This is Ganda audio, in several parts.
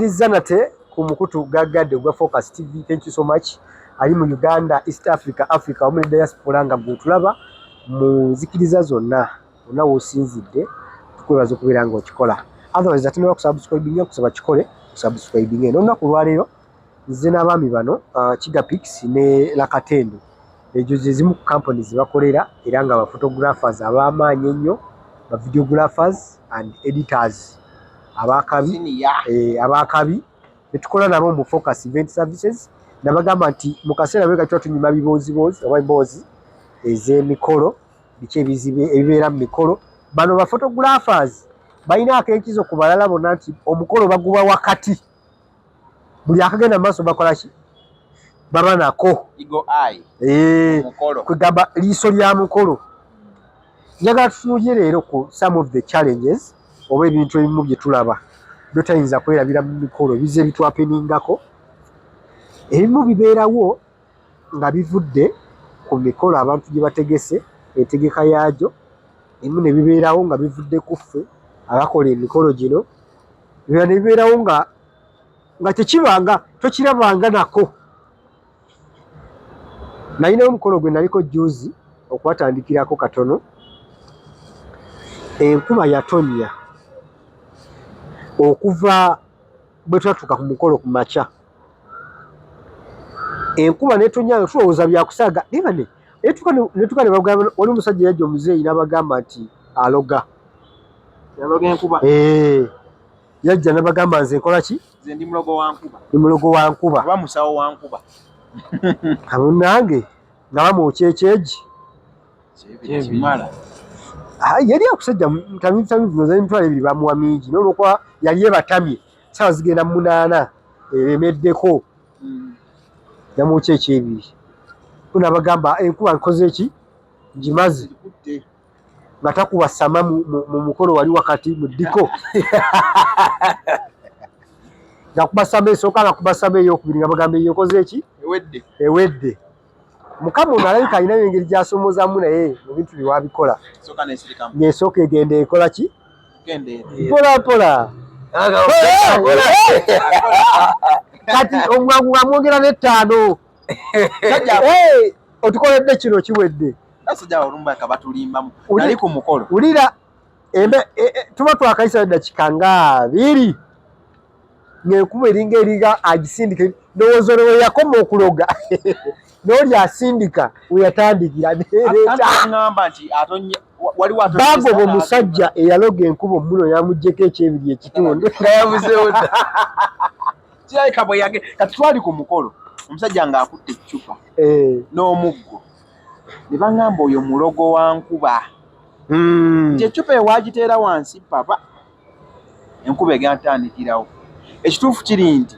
Zanate kumukutu gagadde gwa Focus TV. Thank you so much. Ali mu Uganda, East Africa, Africa omuli diaspora nga bwetulaba mu zikiriza zonna ona wosinzidde tukwebaza okubeera nga okikola. Otherwise atenera okusubscribinga kusaba kikole subscribing eno olunaku lwaleero nze n'abaami bano Chigapix ne Lakatendo ejo zimu ku companies bakolera era nga ba photographers ab'amaanyi ennyo ba videographers and editors abakabi betukola nabo mu Focus Event Services nabagamba nti mu kaseera bwe kati tunyuma biboozi oba emboozi ez'emikolo biki ebizibe ebibeera mu mikolo bano ba photographers balina akenkizo ku balala bonna nti omukolo baguba wakati buli akagenda mu maaso bakola ki baba nako kugamba liiso lya mukolo. Njagala tutunuulire leero ku some of the challenges oba ebintu ebimu bye tulaba byotayinza kwerabira mu mikolo bize bitwapeningako ebimu bibeerawo nga bivudde ku mikolo abantu gye bategese entegeka yaagyo ebimu ne bibeerawo nga bivudde ku ffe abakola emikolo gino ne bibeerawo nga tekibanga tokirabanga nako. Nalinawo omukolo gwe naliko juzi okubatandikirako katono enkuba yatonya okuva bwe twatuuka ku mukolo ku makya enkuba netonya tulowooza byakusaaga netuka ne bagamba wali omusajja yajja omuzeeyi n'abagamba nti aloga yajja n'abagamba nze nkola ki nze ndi mulogo wa nkuba ndi mulogo wa nkuba oba musawo wa nkuba amunange nga bamwokyekyeji yali akusajja mutamivu emitwalo ebiri bamuwa mingi n'olwokuba yali ebatamye sawa zigenda mu 8 eremeddeko yamwokya ekyebiri tunabagamba enkuba nkoze eki ngimaze nga takuba sama mu mukolo wali wakati mu ddiko nga kuba sama esooka nga kuba sama eyokubiri nga bagamba eyo nkoze eki ewedde mukama ono alabika alinayo engeri gy'asomoozamu naye mu bintu bye wabikola ng'esooka egenda ekola ki mpolampola kati omwangu nga mwongera n'5 otukoledde kino kiwedde wulira tuba twakayisa eddakiika nga 2 ng'enkuba eringa eriga agisindika ndowooza olwo we yakoma okuloga n'oli asindika we yatandikira bagoba omusajja eyaloga enkuba omuno yamuggyeko ekyebiri ekitundu nga yabuzeewo dda kirabika bwe kati twali ku mukolo omusajja ng'akutte eccupa n'omuggo ne baŋŋamba oyo mulogo wa nkuba nti eccupa eyo waagiteera wansi papa enkuba egantandikirawo. Ekituufu kiri nti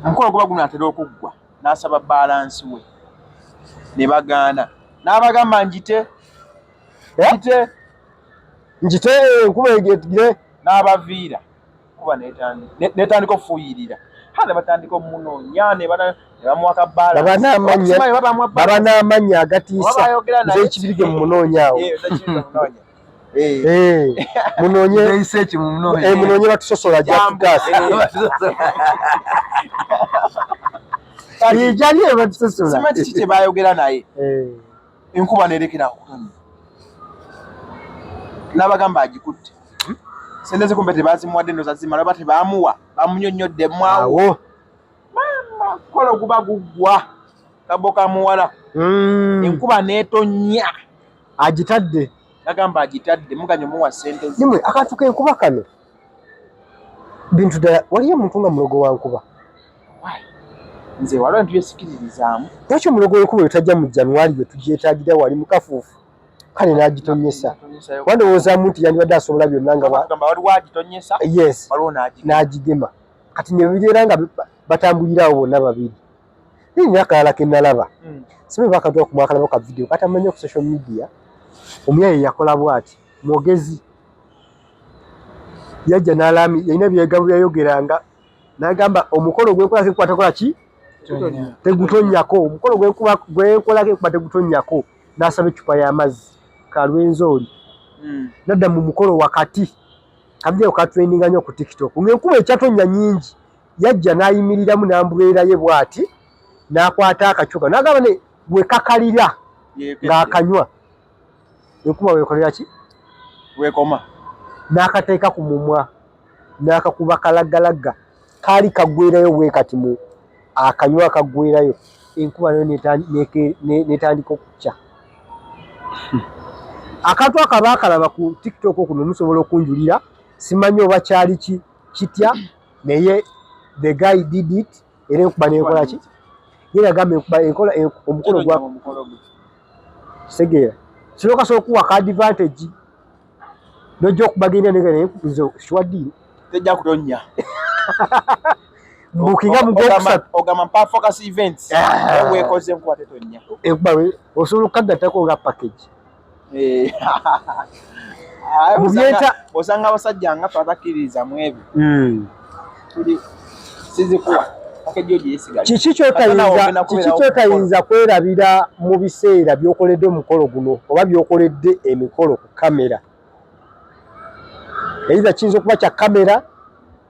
omukolo guba gunaatera okuggwa n'asaba baalansi we ne bagaana n'abagamba njite enkuba egetigire n'abaviira kuba netandika okufuuyirira ne batandika omunoonya ne bamuwaka baba n'amannya agatiisa nze ekibirige mu munoonya awo munoonye batusosola jatugaasa ijali batusosola simanyi kiki kye baayogera naye enkuba nerekera okutonya n'abagamba agikutte sente zikumbe tebazimuwadde ndoza zimala oba tebaamuwa bamunyonnyodde mwawo mama kolo guba guggwa kabo kamuwala enkuba neetonya agitadde nagamba agitadde muganya omuwa sente nimwe akantu k'enkuba kano bintu ddala waliyo omuntu nga mulogo wa nkuba nze waliwo bintu byesikiririzaamu lwaki omulogo w'enkuba oyo tajja mu January bwe tugyetaagira wali mu kafuufu kale n'agitonyesa wandowoozaamu nti yandibadde asobola byonna nga waliwo agitonyesa yes n'agigema kati ne bibeera nga batambulirawo bonna babiri nina akalala ke nalaba simanyi bakantu okumwakalabo ka video katamanyi ku social media omuyaya yakola bw'ati mwogezi yajja n'alaami yalina byegabo byayogeranga n'agamba omukolo gwenkolako ekuba takola ki tegutonyako omukolo gwenkolako ekuba tegutonyako n'asaba eccupa y'amazzi kalwenzooli nadda mu mukolo wakati kavideo ka trendinga nnyo ku TikTok ng'enkuba ekyatonya nnyingi yajja n'ayimiriramu n'ambuleera ye bw'ati n'akwata akacupa n'agamba ne bwe kakalira ng'akanywa enkuba weekolera ki weekoma n'akateeka ku mumwa n'akakuba kalaggalagga kaali kaggwerayo bwe kati mu akanywa akaggwerayo enkuba nayo netandika okukya. Akantu akaba akalaba ku TikTok okuno musobola okunjulira simanyi oba kyali kitya naye the guy did it era enkuba nekola ki yera agamba enkuba omukolo gwa segeera kino kasobola okuwa ka advantage nojja okubagenda negera nze shwaddi tejja kutonya mbukinga mu ogama pa focus events weekoze enkuba tetonya enkuba osobola okukaggatako nga package osanga abasajja nga twatakiriza mu ebyo sizikuwa kiki kyotayinza kwerabira mu biseera byokoledde omukolo guno oba byokoledde emikolo ku kamera eiza kiyinza okuba kya kamera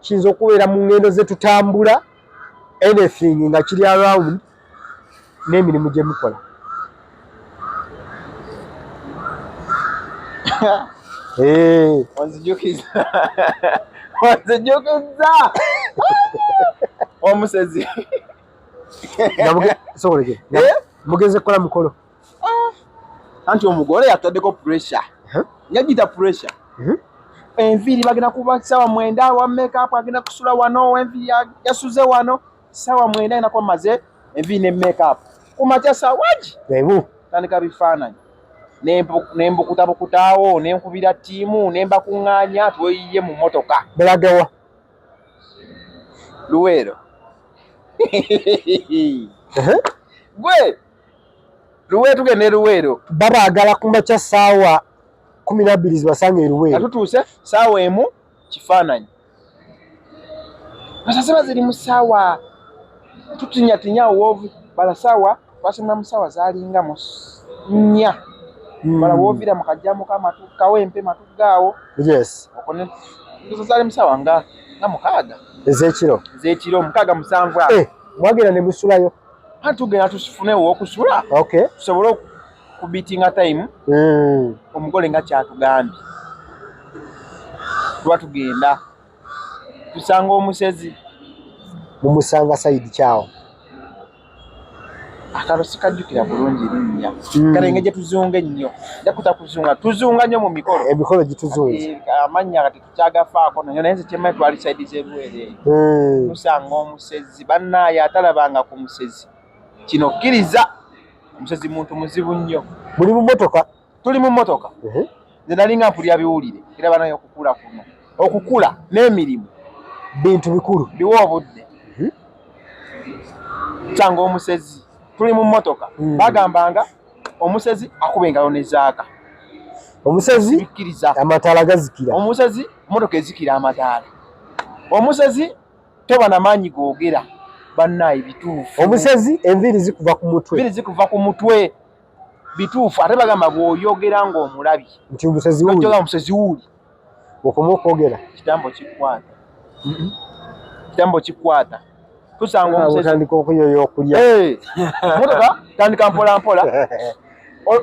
kiyinza okubeera mu ngendo ze tutambula anything nga kiri around n'emirimu gye mukola wanzijukiza omusezi mugeze kukola mukolo anti omugole yataddeko pressure yagita pressure enviiri bagenda kuba sawa 9 wa makeup agenda kusula wano enviiri yasuze wano sawa 9 agenda kuba maze enviiri ne makeup kumatya sawaji tandika bifaananyi nembukutawo nenkubira ttiimu nembakuŋŋaanya tweyiye mu motoka belagawa Luweero gwe Luweero tugende Luweero babaagala kumakya saawa 12 zibasange Luweero atutuuse saawa emu kifaananyi basaseba ziri mu saawa tutinyatinya woovu bala saawa twasimula mu saawa zaalinga mu 4 bala woovira mukajjamu kamatu kawempe matugaawo yes okone tuzali mu saawa nga 6 ezekiro 6 mwagenda ne musulayo tugenda tusifunewo okusula tusobole kubitinga time omugole nga kyatugambye tuba tugenda tusanga omusezi mumusanga Saidi kyawo akalo sikajjukira bulungi linnya kalenge gye tuzunga ennyo jakuta tuzunga nnyo mu emikolo gituzunga amannya kati tukyagafaako nayo naye nze kyemmanyi twali Saidi z'Eluweero tusanga omusezi bannaaye atalabanga ku musezi kino kkiriza omusezi muntu muzibu nnyo muli mu mmotoka tuli mu mmotoka nze nalinga mpulira biwulire era banayo okukula kuno okukula n'emirimu bintu bikulu biwa obudde tusanga omusezi tuli mu mmotoka bagambanga omusezi akuba engalo nezaaka omusezi bikkiriza amataala gazikira omusezi mmotoka ezikira amataala omusezi toba na maanyi googera bannaayi bituufu omusezi enviiri zikuva ku mutwe bituufu ate bagamba bw'oyogera ng'omulabi nti omusezi wuuli okoma okwogera kitambo kikwata tusanga omusezi okuyoya okulya motoka tandika mpola mpola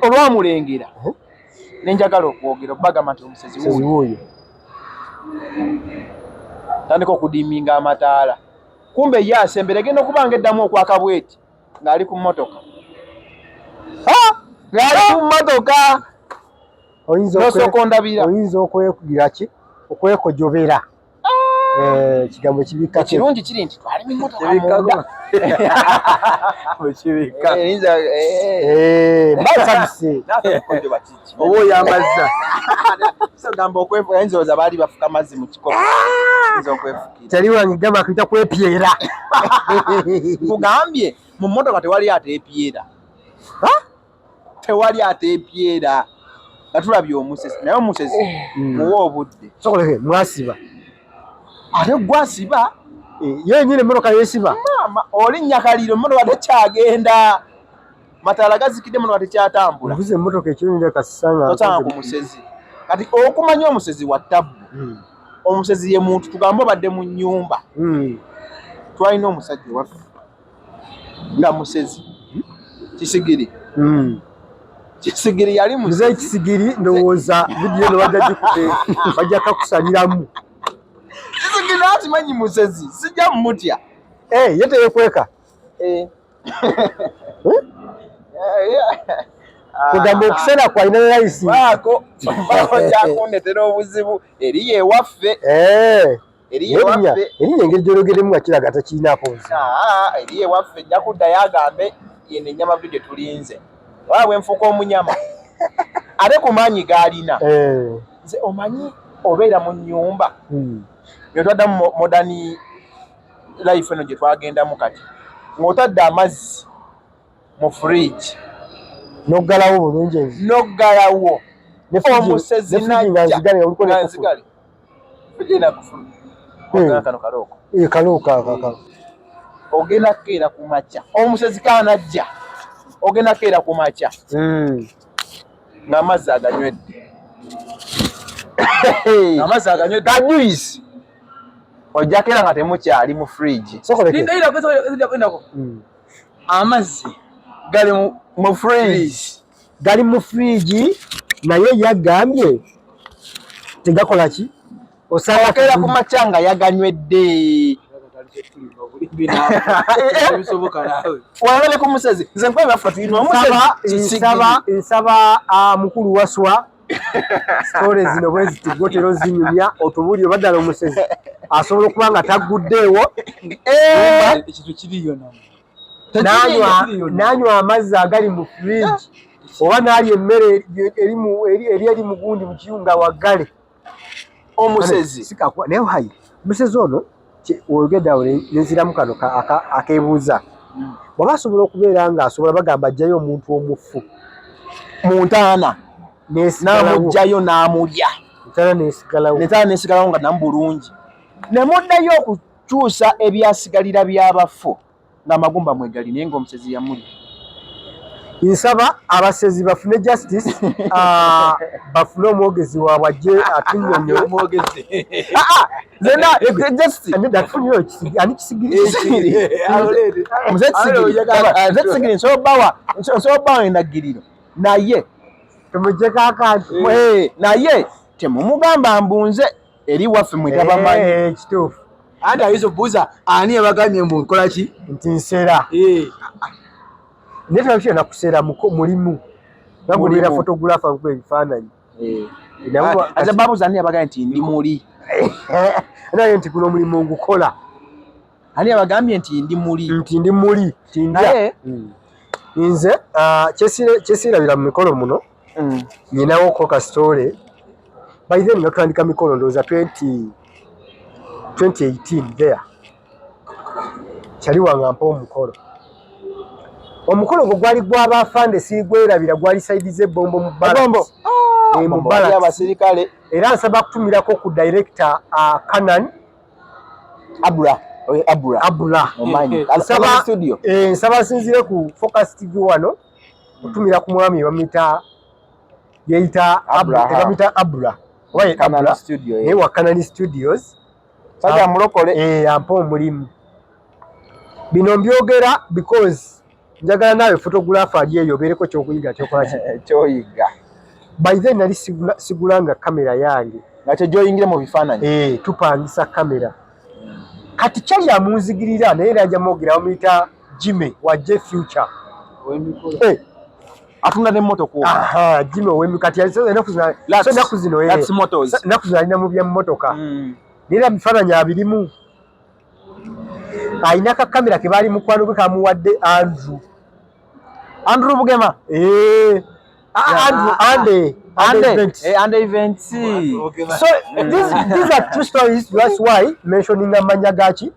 olwamulengera nenjagala okwogera bagamba nti omusezi wuuli tandika okudiminga amataala kumbe ye asembere genda okubanga eddamu okwaka bweti ng'ali ku mmotoka nosooka ondabira oyinza okwekugira ki okwekojobera ekigambo kibikka ekirungi kiri nti twali mu mmotoka munda mbasabise oba oyamazza gamba okwefuyinza baali bafuka amazzi mu kikopo teri wange gamba akuyita kwepyera kugambye mu mmotoka tewali ateepyera nga tulabye omusezi naye omusezi muwa obudde sokoleke mwasiba ate gwasiba yenyini emmotoka yesiba olinnya kaliro emmotoka tekyagenda mataala gazikidde emmotoka tekyatambula navuze emmotoka ekirungi kasanga tosanga ku musezi kati okumanya omusezi wa ttabbu omusezi ye muntu tugambo badde mu nnyumba twalina omusajja waffe nga musezi Kisigiri Kisigiri yali musezi Kisigiri ndowooza vidiyo no bajja kakusaliramu Kisigiri natimanyi musezi sijja mumutya yeteyekweka kugamba okuseera kwalina layisi baako jakundetera obuzibu eriyo ewaffe erinnya engeri gyologeremu nga kiraga takiinaako obuzibu eriyo ewaffe ejja kuddayo agambe yeno ennyama budde tulinze waba bwe nfuuka omunyama ate ku maanyi g'alina nze omanyi obeera mu nnyumba netwaddamu modern life eno gye twagendamu kati ng'otadde amazzi mu fridge noggalawo bulungi enzi noggalawo omusezi najjanzigale ogenda kufuna kano kalooka kalooka ogenda kukeera ku makya omusezi kanajja ogenda kukeera ku makya ng'amazzi aganywedde amazzi aganywedde gajuisi ojja keera nga temukyali mu fridge amazzi gali mu fridge naye yagambye tegakola ki osakeera ku makya nga yaganywedde wabale ku musezi nze nsaba mukulu waswa stories zino bwe zitigotero zinyumya otubulire baddala omusezi asobola okuba nga tagguddeewo nanywa amazzi agali mu fridge oba naalya emmere eri mu gundi mu kiyunga waggale omusezi naye hayi omusezi ono oyogeddeawo nenziramu kano akeebuuza bw'aba asobola okubeera nga asobola bagamba ajjayo omuntu omufu mu ntaana n'amugjayo n'amulya netaana nesigalawo nga namu bulungi nemuddayo okukyusa ebyasigalira by'abafu ng'amagumba mwegali naye ng'omusezi yamulya nsaba abasezi bafune justice bafune omwogezi waabwe ajje atunyonyoani Kisigiri nsobawa endagiriro naye tumujjeko akantu naye temumugamba mbunze eri waffe mwetabamanyi kituufu andi ayizo buuza ani yabagambye mbu nkola ki nti nseera naye tebakira nakuseera mulimu nabulira photographer nkuba ebifaananyi ate babuuza ani yabagambye nti ndi muli naye nti guno omulimu ngukola ani yabagambye nti ndi muli naye nze kyesiirabira mu mikolo muno nyinawo koka story by then natandika mikolo ndowooza 2018 there kyali wangampa omukolo gwo gwali gw'abafande sigwerabira gwali saidi z'ebbombo mu abasirikale era nsaba kutumirako ku director Kanan Abula nsaba asinzire ku Focus TV wano kutumira ku mwami bamuyita Abula wa Kanan Studios sajja mulokole ampa omulimu bino mbyogera because njagala nawe photographer ali eyo obeereko kyokuyiga kyoyiga by then nali sigulanga kamera yange nakyo gyoyingire mu bifaananyi tupangisa kamera kati kyali amunzigirira naye najja mwogera bamuyita Jimmy wa J Future atunda n'emmotoka Jimmy ow'emikati enaku zino alina mu byemmotoka naye bifaananyi abirimu alina kakamera ke baali mukwano gwe kamuwadde Andrew Bugema Ande events. So these are true stories. That's why mentioning amanya gachi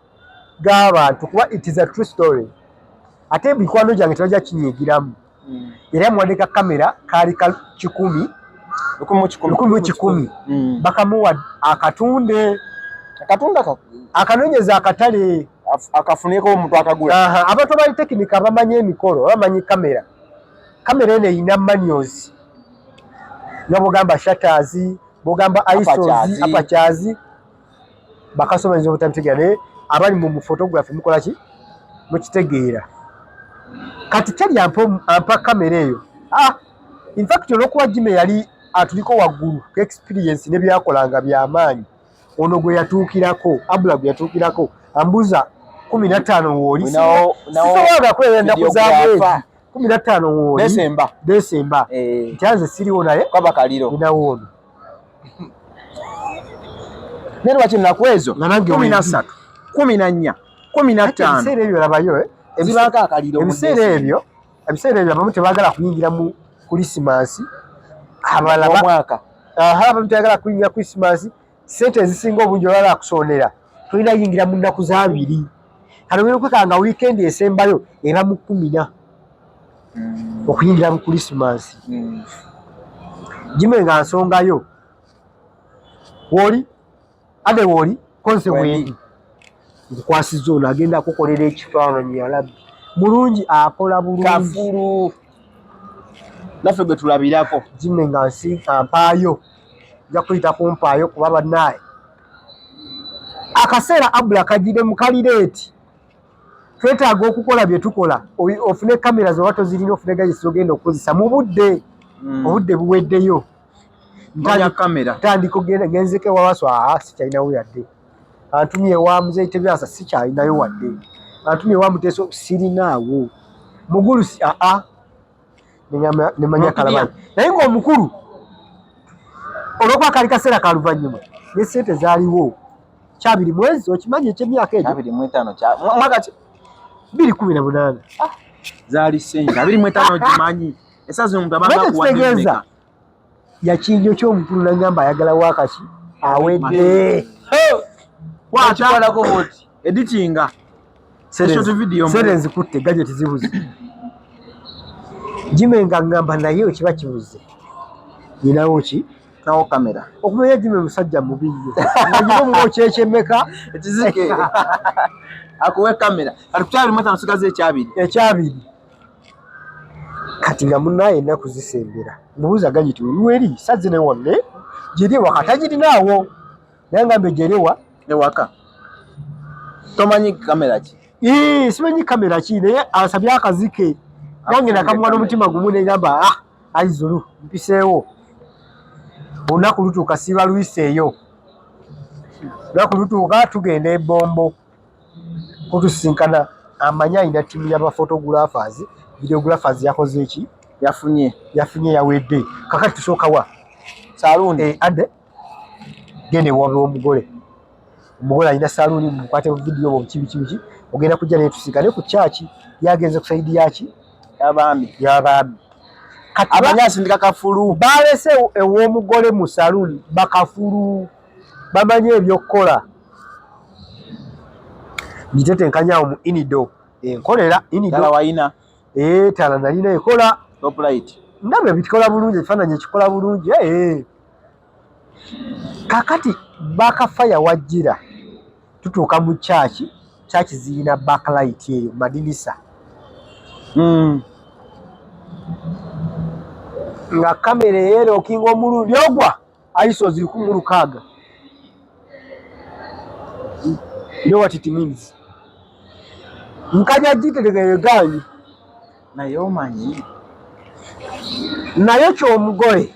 g'abantu kuba it is a true story. Ate bikwano gyange tebajja kinyigiramu. Era mwandika kamera kali ka 10 bakamuwa akatunde akanonyeza akatale akafuniko omuntu akagula. Abantu bali tekinika bamanyi emikolo bamanyi kamera ene ina manuals nga bogamba shutters bogamba ISOs apertures bakasoma nzo butamtegeera naye abali mu photography mukola ki mukitegeera kati tali ampa kamera eyo in fact olwokuba Jimmy yali atuliko waggulu experience ne byakolanga byamaanyi ono gwe yatuukirako Abula gwe yatuukirako ambuza 15 wooli sisobola kwewenda kuzaamu 15 wooli Desemba ntianze siriwo naye kwabakaliro inawo ono nero baki nakwezo 13 14 15 ebiseera ebyo labayo ebibaka akaliro ebiseera ebyo abamu tebaagala kuyingira mu Christmas abalaba mwaka abamu tebaagala kuyingira Christmas sente ezisinga obungi olwala kusonera tulina yingira mu nnaku za 2 kano kwekanga weekend esembayo era mu 10 okuyingira mu Christmas Jimmy nga nsongayo woli ade woli konse wendi nkwasiza ono agenda kukolera ekifaananyi yalabbi mulungi akola bulungi kafuru naffe gwe tulabirako Jimmy nga mpaayo nja kuyita kumpaayo kuba bannaye akaseera Abula kagire mu kalireeti twetaaga okukola bye tukola ofune kamera zoba tozirina ofune gayesi ogenda okukozesa mu budde obudde buweddeyo ntandika ogenda ngenzeko ewawaswa sikyalinawo yadde antumye wa muzeeyi Tebyasa sikyalinayo wadde antumye wa Muteeso sirinaawo mugulusi nemanya kalabanyi naye ng'omukulu olwokuba kali kaseera ka luvannyuma ne ssente zaaliwo kyabiri mwezi okimanyi ekyemyaka egyo 25 mwaka 2018 zaali ssente 25 gimanyi esazi omuntu abanga kuwategeeza yakinjo ky'omukulu nagamba ayagala wakaki awedde wakikolako boti editinga sente nzikutte gadget zibuze Jimmy nga ngamba naye kiba kibuze ninawo ki nawo kamera okumanya Jimmy musajja mubi nnyo nagimu mwokyekemeka ekizike akuwe kamera atukyali mweta nsigaze ekyabiri kati nga munnaye ennaku zisembera mubuuza ganyiti weri sazi ne wonne giri wakati girinaawo naye ngambe gerewa ewaka tomanyi kamera ki simanyi kamera ki naye asabye akazike nange nakamwa n'omutima gumu negamba aizulu mpiseewo olunaku lutuuka siba luyiseeyo olunaku lutuuka tugenda ebombo kutusinkana amanyi alina ttiimu y'abafotographers videographers yakoze eki yafunye yawedde kakati tusooka wa saluuni ade gende wabe omugole alina saluuni mukwate video bo kibiki ogenda kujja naye tusikane ku chachi yagenze ku saidi yaki y'abaami kati asindika kafulu balese ew'omugole mu saluuni bakafulu bamanye ebyokukola ngitetenkanyawo mu inido enkolera inido wayina tala nalina ekola toplight ndabye bikola bulungi ekifaananyi ekikola bulungi kakati bakafaya wajjira tutuuka mu chachi zirina backlight eyo madinisa nga kamera eyerokinga omulundi ogwa ISO ziri 16 you know what it means nkanya gitegereganyi naye omanyi naye kyomugole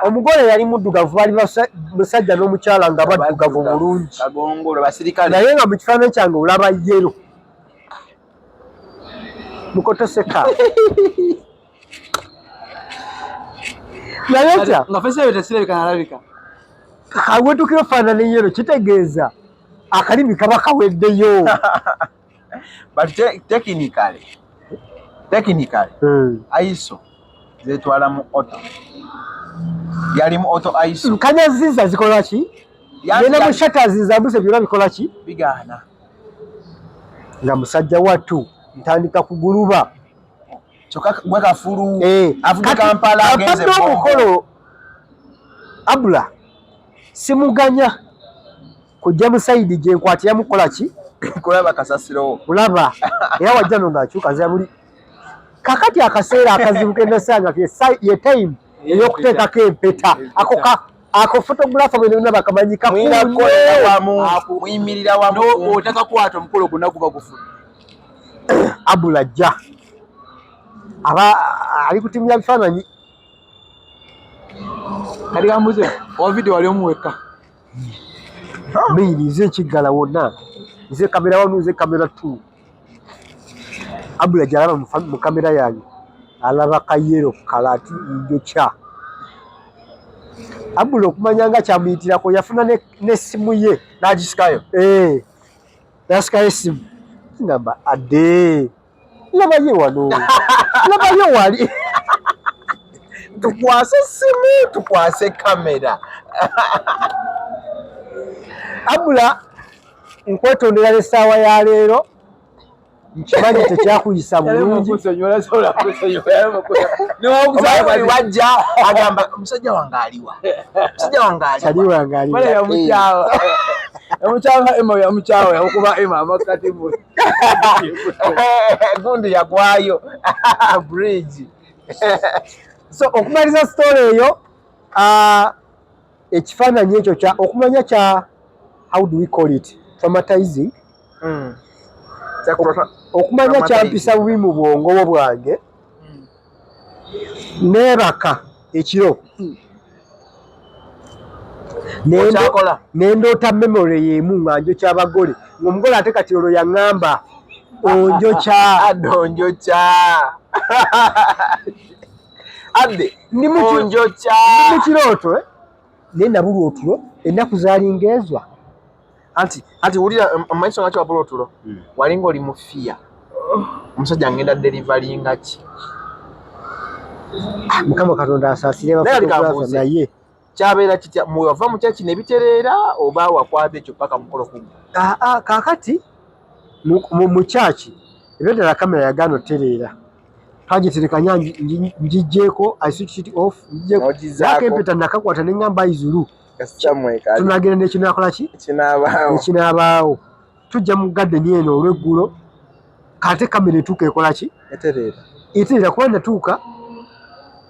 omugole yali muddugavu bali musajja n'omukyala nga baddugavu bulungi kagongolo basirikale naye nga mu kifaananyi kyange olaba yero mukotoseka naye kya nga fese ebyo tesirabika nalabika kawetukira faanana yero kitegeeza akalimi kaba kaweddeyo but technically ISO zetwala mu auto yali mu auto ISO nkanya ziza zikola ki yena mu shutters zambuse byona bikola ki bigana nga musajja watu ntandika kuguluba choka gwe kafulu avuga Kampala agenze omukolo Abula simuganya kujja mu side gye nkwati yamukola ki kulaba kasasiro kulaba era wajja no ngakyuka za buli kakati akaseera akazibuka endasanga ye time eyokuteekako empeta ako photographer bwe nona bakamanyika muyimirira wamu otaka kwata omukolo gonna guba gufuna Abulajja ali kutimya bifaananyi kali kambuze owa video wali omuweka mimi nze nkiggala wonna nze kamera wano nze kamera 2 Abulajja alaba mu kamera yange alaba kayero kalati njokya Abula okumanya nga kyamuyitirako yafuna n'essimu ye n'agisikayo nasikayo essimu ngamba ade labaye wano labaye wali tukwase essimu tukwase kamera Abula nkwetondera n'essaawa ya leero nkimanyi tekyakuyisa bulungi wajja agamba omusajja wange aliwa yamukyawa Emma yamukyawa yakuba Emma amakati gundi yagwayo bridge so okumaliza story eyo ekifaananyi ekyo kya okumanya kya how do we call it traumatizing okumanya kyampisa bubi mu bwongo bwange neebaka ekiro nendoota memory yemu nga njokya abagole ng'omugole ate kati olwo yaŋŋamba onjokya ndi mu kirooto naye nabulwa otulo ennaku zaalingezwa anti wulira amaiso nga kyabula otulo walinga oli mu fiya omusajja ngenda delivaringa ki Mukama Katonda asaasire bafotografa naye kyabeera kitya mwava mu kyaki ne bitereera oba wakwata ekyo paka mukolo kumu kaakati mu kyaki ebyadala kamera yagaana otereera twagiterekanya njijjeeko I switch it off njijjeeko empeta nakakwata ne ŋŋamba izulu tunagenda nekinakola ki ekinaabaawo tujja mu gaddeni eno olw'eggulo kate kamera etuuka ekola ki etereera kuba natuuka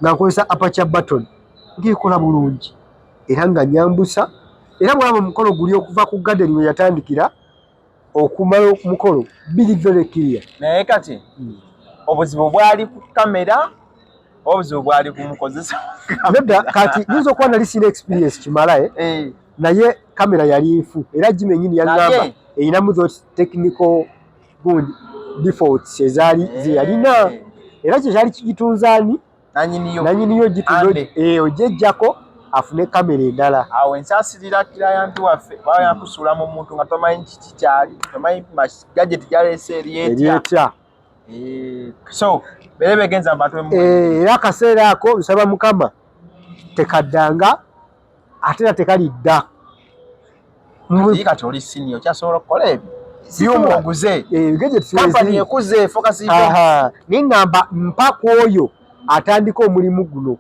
nga nkozesa aperture button ng'ekola bulungi era nga nyambusa era bwaba omukolo guli okuva ku gaddeni we yatandikira okumala omukolo biri very clear naye kati obuzibu bwali ku kamera obuzibu bwali ku mukozesa nedda kati nyinza okuba nali sina experience kimala naye kamera yali nfu era Jimmy nyini yaŋŋamba erinamu those technical good defaults ezaali zeyalina era kyekyali kigitunzaani nanyiniyo ojejjako afune kamera endala awo ensaasirira kilayanti waffe baba yakusuula mu muntu nga tomanyi kiki kyali tomanyi gadget gyaleese eryetya so bere begenza mbatwe era akaseera ako nsaba Mukama tekaddanga ate era tekalidda kati oli senior kyasobola okukola ebyo byuma oguze kampani ekuze focus niŋŋamba mpaka oyo atandika omulimu guno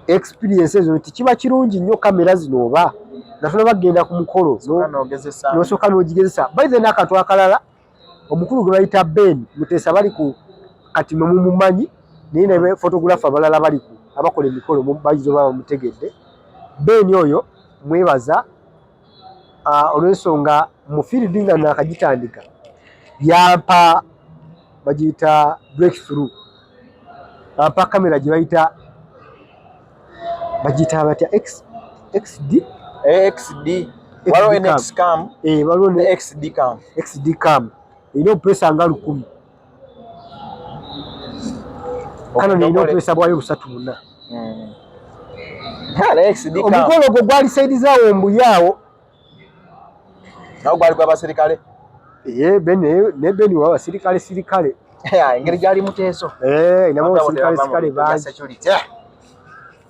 experience ezo nti kiba kirungi nnyo kamera zino oba nga tuna bagenda ku mukolo nosooka n'ogigezesa baize n'akantu akalala omukulu gwe bayita Ben Muteesa bali ku kati mwe mumumanyi naye ne photographer abalala bali ku abakola emikolo bayizo baba mutegedde Ben oyo mwebaza olw'ensonga mu field nga nakagitandika yampa bagiyita breakthrough ampa kamera gye bayita bagiyita batya XD waliwo NXCam waliwo ne XDCam erina opuresa nga 1000 Canon erina opuresa bwayo 3-4 omukolo ogwo gwali saidi zaawo mbuyaawo nawo gwali gw'abaserikale ne Ben w'abasirikale engeri gyali muteeso inamu abasirikale bangi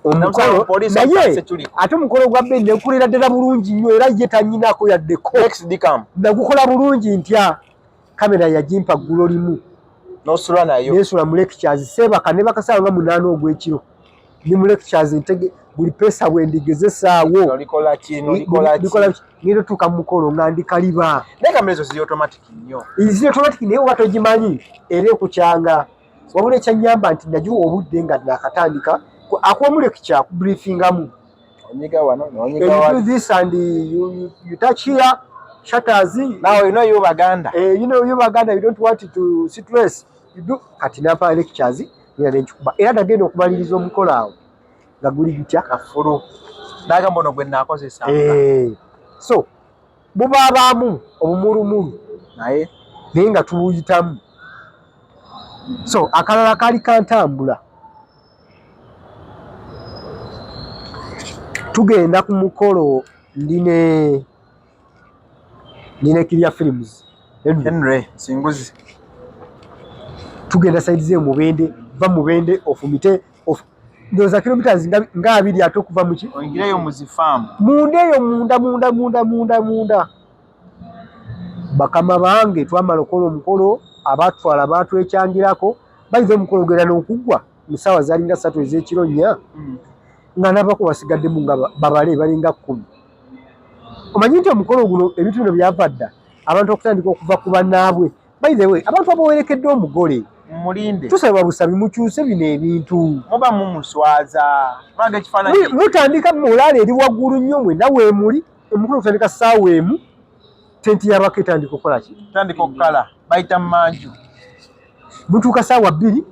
omukolo naye ate omukolo gwa Ben negukolera ddala bulungi nnyo era ye tanyinako yaddeko nagukola bulungi ntya kamera yagimpa ggulo limu nosula nayo nesula mu lectures seebaka ne bakasaawa nga 8 ogw'ekiro ni mu lectures ntege buli pesa bwendigezesaawo nituuka mu mukolo nga ndikaliba naye kamera ezo ziri automatic nnyo ziri automatic naye oba togimanyi era ekukyanga wabula ekyannyamba nti nagiwa obudde nga nakatandika akwomulekikya kubriefingamu onyiga wano onyiga you wano. do this and you touch here shutters. Now you know you Baganda. You know you Baganda, you don't want to stress. You do kati napa lectures era nchukuba era dagenda okubaliriza omukolo awo nga guli gutya kafulu daga mbono gwe nakozesa. So bubabaamu obumulumulu naye nga tubuyitamu. So akalala kali kantambula tugenda ku mukolo ndine Kirya Films Henry Singuzi tugenda side ze Mubende va Mubende ofumite of ndoza kilometers nga 2 ato kuva muki ongireyo muzifamu mundeyo munda bakama bange twamala okola omukolo abatwala abantu ekyangirako bayize omukolo gwera n'okugwa musawa zalinga 3 ez'ekiro nnya nga nabako basigaddemu nga babale balinga 10. Omanyi nti omukolo guno ebintu bino byavadda abantu okutandika okuva ku bannaabwe. By the way, abantu abawerekedde omugole mulinde tusaba busabi mukyuse bino ebintu muba mumuswaza mwange kifaananyi mutandika mulala eri waggulu nnyo mwenna weemuli omukolo kutandika ssaawa emu tenti yabako etandika okukola ki tandika okukala bayita mmanju mutuuka ssaawa 2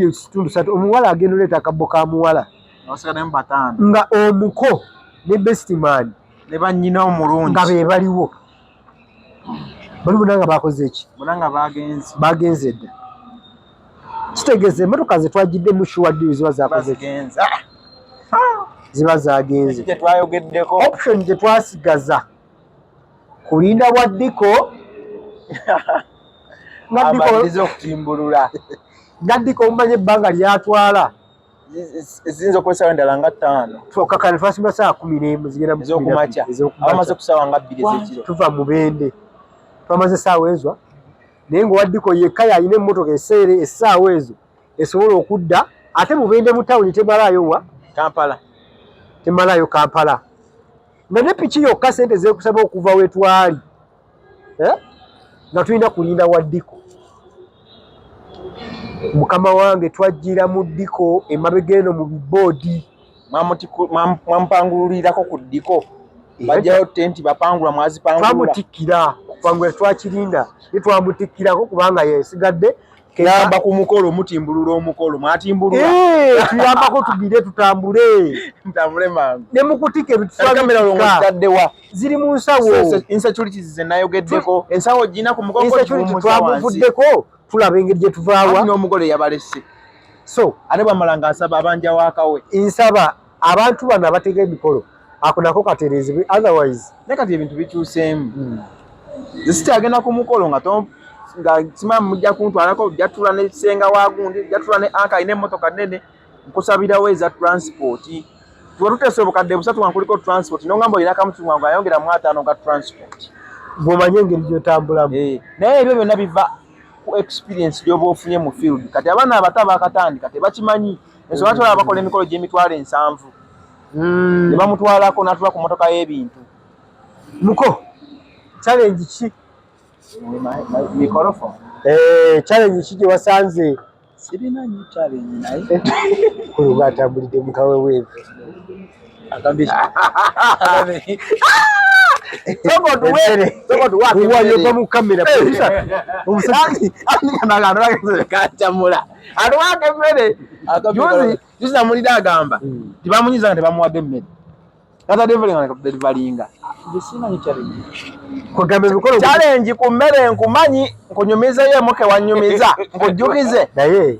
ekitundu 3 omuwala agenda oleeta akabbo ka muwala abasigadamu 5 nga omuko ne best man ne bannyina omulungi nga be baliwo bali bonna nga bakoze eki bonanga bagenze dda kitegeeza emmotoka ze twagiddemu shuwaddiyo ziba zakoze ziba zagenze tetwayogeddeko option gye twasigaza kulinda bwa ddiko abalize okutimbulula gaddiko omumanye ebbanga lyatwala eziyinza okukozesa endala nga 5 twakakane twasimba saa 11 zigenda mu ez'okumakya abamaze kusaawa nga 2 ez'ekiro tuva Mubende twamaze essaawa ezo naye ng'owaddiko yekka yalina emmotoka eseere essaawa ezo esobola okudda ate Mubende mu tawuni temalayo Kampala nga ne piki yokka sente zeekusaba okuva wetwali nga tulina kulinda waddiko. Mukama wange twajjira mu ddiko emabega eno mu biboodi mwampangululirako ku ddiko bajjayo tenti bapangula mwazipangula twamutikkira okupangula twakirinda ne twamutikkirako kubanga yesigadde kuyamba ku mukolo mutimbulula omukolo mwatimbulula tuyambako tugire tutambule ntambule mangu ne mukutika ebitutaddewa ziri mu nsawo insecurity zenayogeddeko ensawo gina ku mugongo twamuvuddeko tulaba engeri gye tuvaawa n'omugole yabalese so ate bwamala nga asaba abanja waakawe nsaba abantu bano abatega emikolo ako nako katereezebwe otherwise ne kati ebintu bikyuseemu zisiti agenda ku mukolo nga simanyi mujja kuntwalako jatula ne senga wagundi jatula ne anka ine emmotoka nene nkusabirawo eza transport tuba tuteesa obukadde 3 nga kuliko transport nongamba olina kamutu wange ayongera mu 5 ga transport bw'omanye engeri gy'otambulamu naye ebyo byonna biva ku experience gy'oba ofunye mu field kati abaana abato abakatandika tebakimanyi ensonga lwaki olaba bakola emikolo gy'emitwalo 7 ne bamutwalako n'atula ku mmotoka y'ebintu muko challenge ki mikorofo challenge ki gye wasanze sirina nyo challenge naye kuluga atambulidde mukawe weevu uwanyoka mu kamera omusajja aniganaga kacamula alwaka emmere juzi namulira agamba tibamunyiza nga tebamuwaga emmere katadevlinga kugamba emikolo challenge ku mmere nkumanyi nkunyumizeyo emuke wanyumiza nkujjukize naye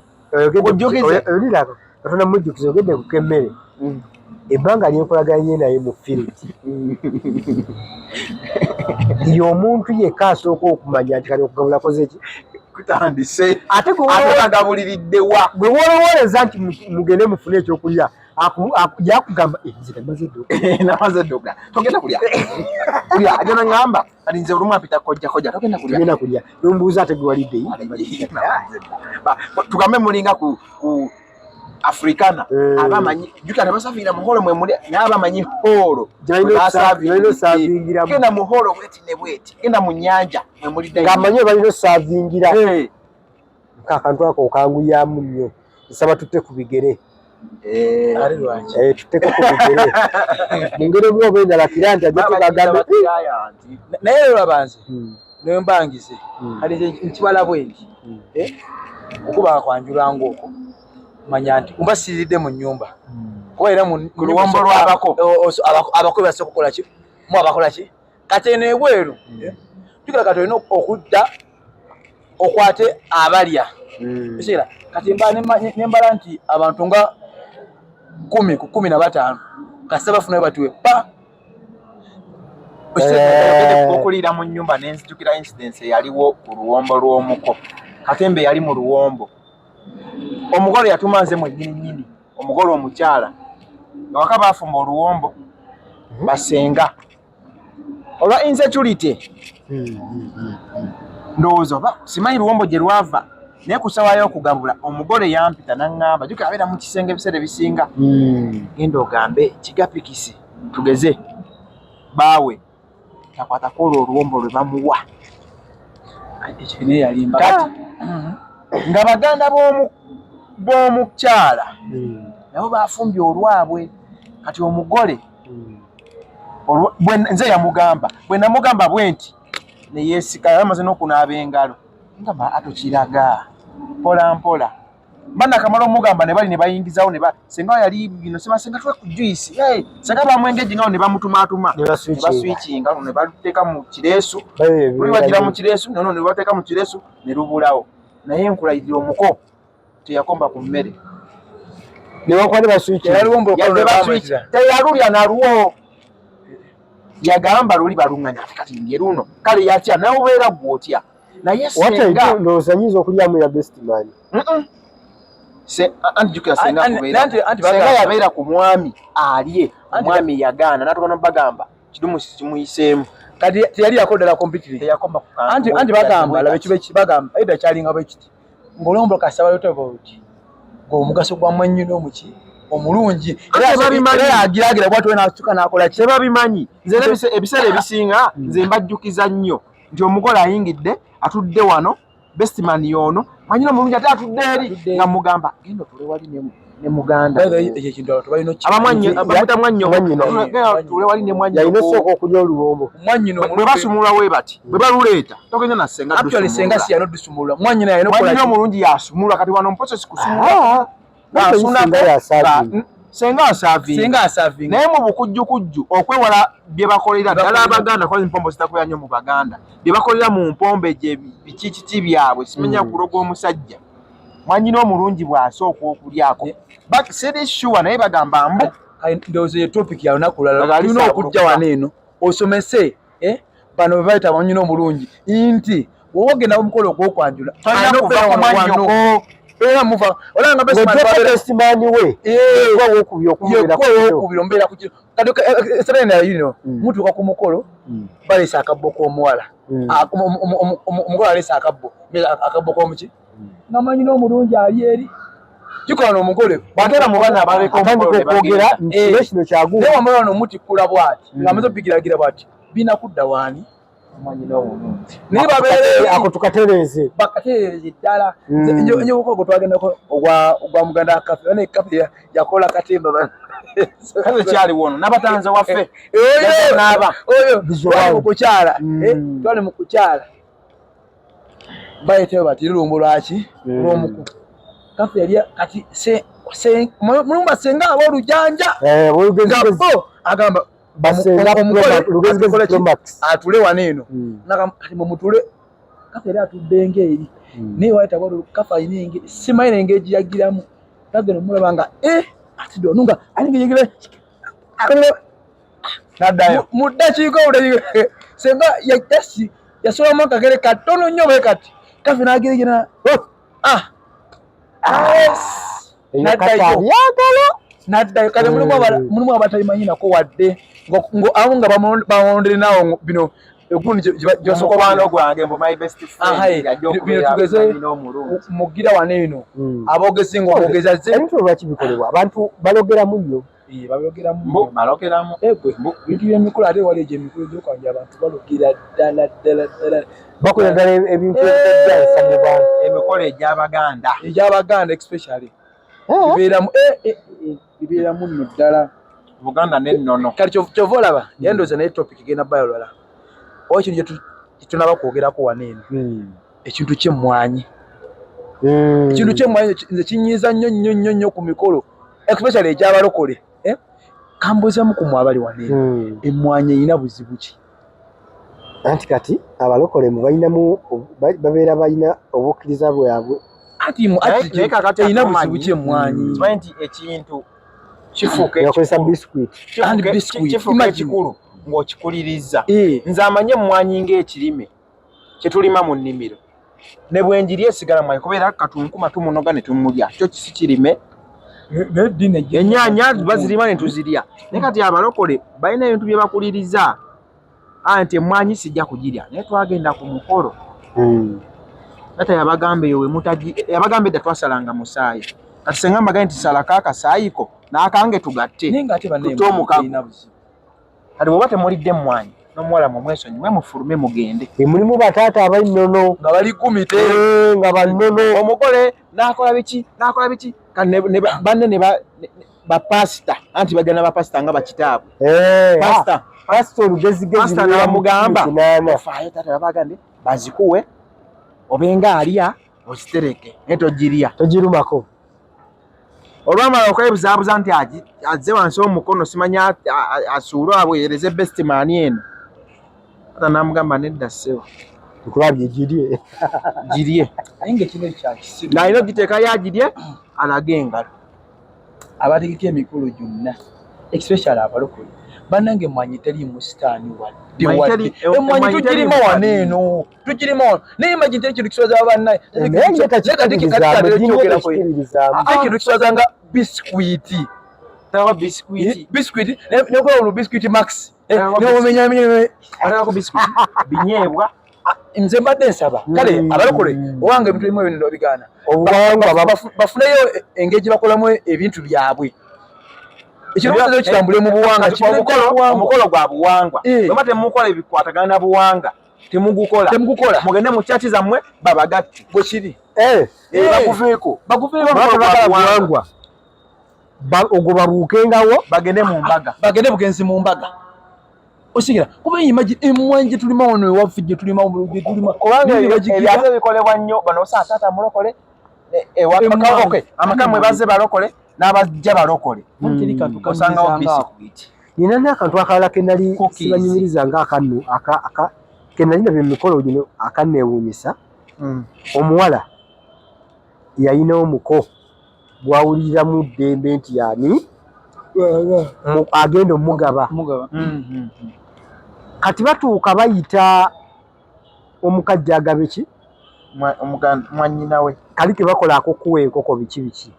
olirako katona mujjukize ogedde kuko emmere ebbanga lyenkolaganye naye mu field y'omuntu yekka asooka okumanya nti kati okugabula koze ki kutandise ate agabuliriddewa bwe wolowoleza nti mugende mufune ekyokulya yakugamba namaze eddoga togenda kulya agenda ngamba kati nze olumu apita kojja togenda kulya nombuuza ate gwe walidde tugambe mulinga ku Africana abamanyi juka nabasafiira muholo mwe muli nabamanyi holo genda muholo bweti genda mu nyanja mwe muli dai ngamanyi balino savingira kakantu ako okanguyamu nnyo nsaba tutte ku bigere Ali lwaki tutekako bigere mungere mwo benda la kiranja agamba naye lwabanze naye mbangize ali nkibala bwendi okuba kwanjula ngoko manya nti umbasiridde mu nyumba kuba era mu luwombo lwabako abako basobola kukola ki mu abakola ki kati eno ebweru tukira kati olina okudda okwate abalya ekira kati nembala nti abantu nga 10 ku 15 kasaba bafuna batuwe pa okulira mu nyumba nenzijukira incidence yaliwo ku luwombo lw'omuko Katembe yali mu luwombo omugole yatumanze mu nnyini omugole omukyala ngawaka bafumba oluwombo basenga olwa insecurity ndowooza simanyi luwombo gye lwava naye kusawayo okugabula omugole yampita naŋŋamba jukira abeera mu kisenge ebiseera ebisinga genda ogambe kigapikisi tugeze baawe takwatako olwo oluwombo lwe bamuwa ekyo yalimba kati nga baganda b'omukyala nabo bafumbye olwabwe kati omugole nze yamugamba bwe namugamba bwe nti neyeesika yamaze n'okunaaba engalo ngamba atokiraga mpola mpola bana kamala omugamba ne bali ne bayingizawo senga yali bino sebasenga twe ku juice senga bamwengeji ngawo ne bamutumatuma ne baswikinga ne bateeka mu kireesu buli bagira mu kireesu nono ne bateeka mu kireesu ne lubulawo naye enkulayirira omuko teyakomba ku mmere ne bakwali baswikinga teyalulya naluwo yagamba luli balunganya kati ndiye luno kale yatya nawe ubeera gwotya naye senga ndowooza nyiza okulyamu ya best man anti senga yabeera ku mwami alye omwami yagaana natugana bagamba kidumu kimuyiseemu kati teyali yakodera completely teyakomba anti bagamba labe kibe bagamba aida kyalinga bwe kiti ngolombo kasaba yotevo uti ng'omugaso gwa mwannyino omuki omulungi era agiragira bwatu we n'asuka n'akola ki tebabimanyi nze ebiseera ebisinga nze mbajjukiza nnyo nti omugole ayingidde atudde wano bestman y'ono manyina omulungi ate atudde eri nga mugamba genda otule wali ne muganda abamuta mwannyino tule wali ne mwannyino okulya oluwombo bwe basumulwa we bati bwe baluleeta togenda na senga actually senga si yano dusumulwa mwannyino yano kola mwannyino omulungi yasumulwa kati wano mpozesi kusumulwa senga asaavinga naye mu bukujjukujju okwewala bye bakolera ddala abaganda kola empombo zitakubeera nnyo mu baganda bye bakolera mu mpombe gye bikikiki byabwe simenya kuloga omusajja mwannyina omulungi bw'asooka okulyako siri sure naye bagamba mbu ndowooza ye topic ya lunaku lulala tulina okujja wano eno osomese bano bwe bayita mwannyina omulungi nti wowe ogenda omukolo ogw'okwanjula era muva olanga bestimani we okubira mbeera serena yino mutuuka ku mukolo balesa akabbo k'omuwala omugole alesa akabbo k'omuki nga manyina omulungi ali eri kikola n'omugole batera mu baana abalekookwogera kino kyagumu naye wamala wano mutikkula bw'ati ng'amaze okubigiragira bw'ati binakudda waani naye babeera ako tukatereeze bakatereeze ddala nje okoko twagendako ogwa muganda akafe naye kafe yakola katemba kafe kyali wono n'abatanze waffe oyo twali mu kukyala twali mu kukyala bayeteyo bati lulumbo lwaki lw'omuku kafe yali kati mulumba senga ab'olujanja agamba atule wano eno kati mumutule kafa era atudde ng'eri naye waita bwalo kafa alina engeri simanyi n'engeri yagiramu nagenda omulaba nga ati donunga alina engeri naddayo mu ddakiika senga yasolamu akagere katono nnyo bwe kati kafa n'agerejena naddayo kati mulimu abatayimanyinako wadde abo nga bamondere nawo bino egundi gyebasokobaana ogwange mbu my best friend bino tugeze mugira wano eno aboogezi ngaomwogeza ze ebintu lwaki bikolebwa abantu balogeramu nnyo balogeramu bintu by'emikolo ate wali egyo emikolo gyokwanja abantu balogera ddala bakola ddala ebintu ebyansamibwa emikolo egy'abaganda especially bibeeramu nno ddala Buganda n'ennono. kati kyova olaba yandoza naye topic genda bayolala oba ekintu kyetunaba kwogerako wano eno ekintu ky'emmwanyi ekintu ky'emmwanyi nze kinyiiza nnyo ku mikolo especially egy'abalokole kambuuzamu ku mwe abali wano eno emmwanyi erina buzibu ki anti kati abalokole mu babeera balina obukkiriza bwabwe erina buzibu ki emmwanyi kimanyi nti ekintu kifuuka kifuuka ekikulu ng'okikuliriza nze amanye emmwanyi ng'ekirime kyetulima mu nnimiro ne bwe njiri esigala mwanyi kubeera katunkuma tumunoga ne tumulya kyo kisi kirime ennyaanya bazirima ne tuzirya naye kati abalokole balina ebintu bye bakuliriza anti emmwanyi sijja kugirya naye twagenda ku mukolo ate yabagambe eyo yabagambe edda twasalanga musaayi kati senga mbagaye nti salako akasaayiko n'akange tugatte tutomukago kati bwoba temulidde emmwanyi n'omuwala mumwesonyi mwe mufulume mugende mulimu bataata abainnono nga bali kumite nga bannono omugole n'akola biki kati banne ne bapasita anti bagenda bapasita nga bakitaabwe pasita olugezigezi n'amugamba faayo taata babagambe bazikuwe obenga alya ozitereke naye togirumako olwamala okwebuzaabuza nti azze wansi omukono simanya asuule abwereze bestman eno ata namugamba nedda ssebo nkulabye girye naye ngaekino ekyakisiru nalina ogiteeka yagirye alage engalo abategeka emikolo gyonna especially abalokole bannange emmwanyi teriimu sitaani wadde emmwanyi tugirima wano eno tugirima wano naye imagine teri kintu kiswaza bannaye ekintu kiswaza nga biskwiti nokola ono biskwiti max binyeebwa nze mbadde nsaba kale abalokole owange ebintu bimu ebyo nobigaana bafuneyo engeri gye bakolamu ebintu byabwe ekirowoozo kitambule mu buwanga omukolo gwa buwangwa bwema temukola ebikwatagana na buwanga temugukola mugende mu kyaki zammwe babagatte bwe kiri baguveeko buwangwa ogwo babuukengawo bagende mu mbaga bagende bugenzi mu mbaga osigira kuba imagine emmwanyi gye tulima wano ewaffe gye tulima kubanga ebyazo bikolebwa nnyo bano osa taata mulokole amaka mwe bazze balokole n'abajja balokole osangawo bisikwiti nina n'akantu akalala kenali sibanyumiriza ng'akannu kenali nabyo mumikolo gino akanneewuunyisa omuwala yayinawo muko bwawuliriramu ddembe nti yani agenda omugaba kati batuuka bayita omukajja agabe ki mwanyinawe kali ke bakola akokuwa enkoko biki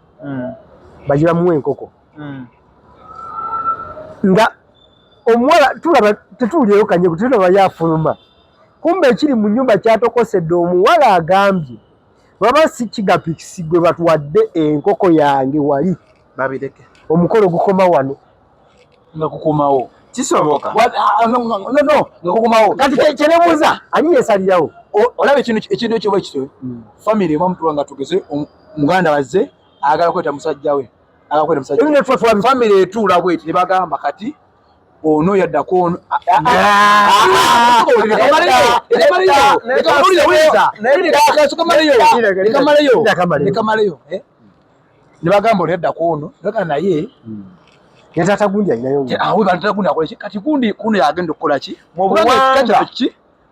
bagiramuwa enkoko nga omuwala tulaba tetuwulirayo kanyego tulaba yafuluma kumbe ekiri mu nnyumba kyatokosedde omuwala agambye baba si kigapikisi gwe batuwadde enkoko yange wali babireke omukolo gukoma wano nga kukomawo kisoboka nga kukomawo kati kyenebuuza ani yesalirawo olaba ekintu ekyo bwe kityo famire emu amutula nga tugeze muganda wazze agala kweta musajja we famire etuula bweti ne bagamba kati ono yaddako ono ne bagamba ono yaddako ono aka naye netata gundi alinayo awe batata gundi akola ki kati gundi kuno yagenda okukola ki mu buwangwa